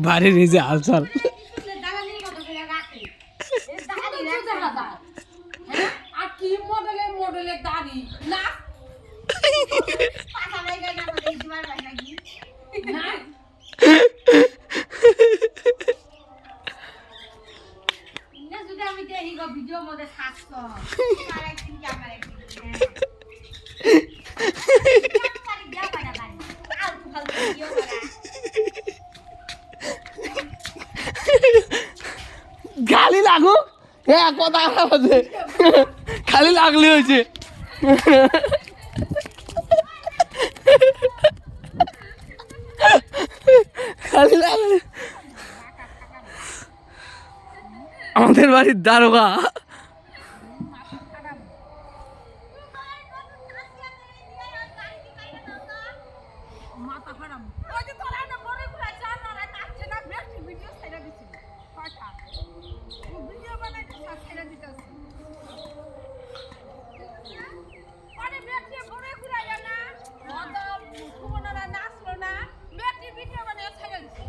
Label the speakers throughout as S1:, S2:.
S1: বাড়ির এই যে আলসাল
S2: আর কি মডেলের দাড়ি না
S3: যদি আমি দেখি ভিডিও মধ্যে থাকতো
S1: খালি লাগুক হ্যাঁ কথা খারাপ আছে খালি লাগলে হয়েছে খালি লাগলে আমাদের বাড়ির দারোগা
S2: মাথা খারাপ ওই যে তোরা না বড় করে চান না কাটছে না বেশি ভিডিও ছেড়ে দিছিল কথা ভিডিও বানাইতে ছেড়ে দিতেছে আরে বেশি বড় করে না অত কুমনারা নাচলো না বেশি ভিডিও বানাই ছেড়ে দিছে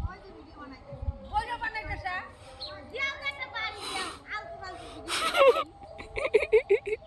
S2: ওই যে ভিডিও বানাইতে ভিডিও বানাইতেছে দিও কাছে পারি দিও আলতু ফালতু ভিডিও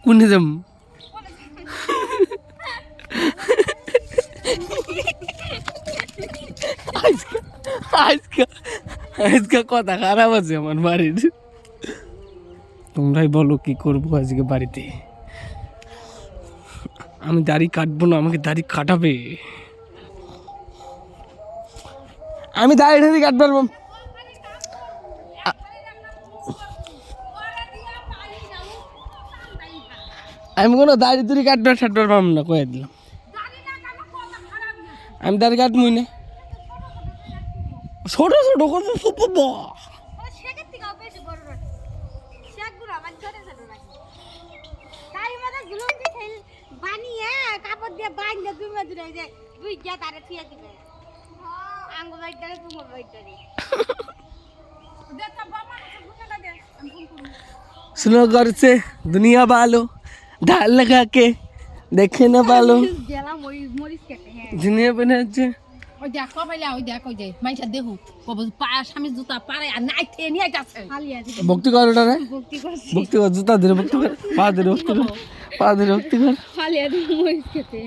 S1: কোনে যাম আজকে কথা খারাপ আছে আমার বাড়ির তোমরাই বলো কি করবো আজকে বাড়িতে আমি দাড়ি কাটবো না আমাকে দাড়ি কাটাবে আমি দাড়ি কাটবো আমি কোনো দাড়ি তুড়ি কাটবার ছাটবার পারব না কয়ে দিলাম আমি দাড়ি কাটবই না ছোট ছোট কত ছোট
S3: বানিয়ে কাপড় দিয়ে বাইন্দে দুই মাস ধরে যে দুই গিয়া তারে থিয়া দিবে আঙ্গুল বাইটারে তোমার বাইটারে
S1: सुनो घर से दुनिया वालों ढाल लगा के देखे ना वालों
S3: জেলা মরিচ কেটে হ্যাঁ
S1: दुनिया बना जे
S2: ওই দেখ কপাইলা ওই দেখ ওই যে মাইসা দেখু কবে পায়া স্বামী জুতা পারে আর নাইতে নিয়ে যাচ্ছে
S3: খালি আছে
S1: भक्ति कर उठा रे
S3: ভক্তি করছি
S1: भक्ति कर जूता दे भक्ति कर पा दे भक्ति कर पा दे भक्ति कर
S3: খালি আছে মরিচ কেটে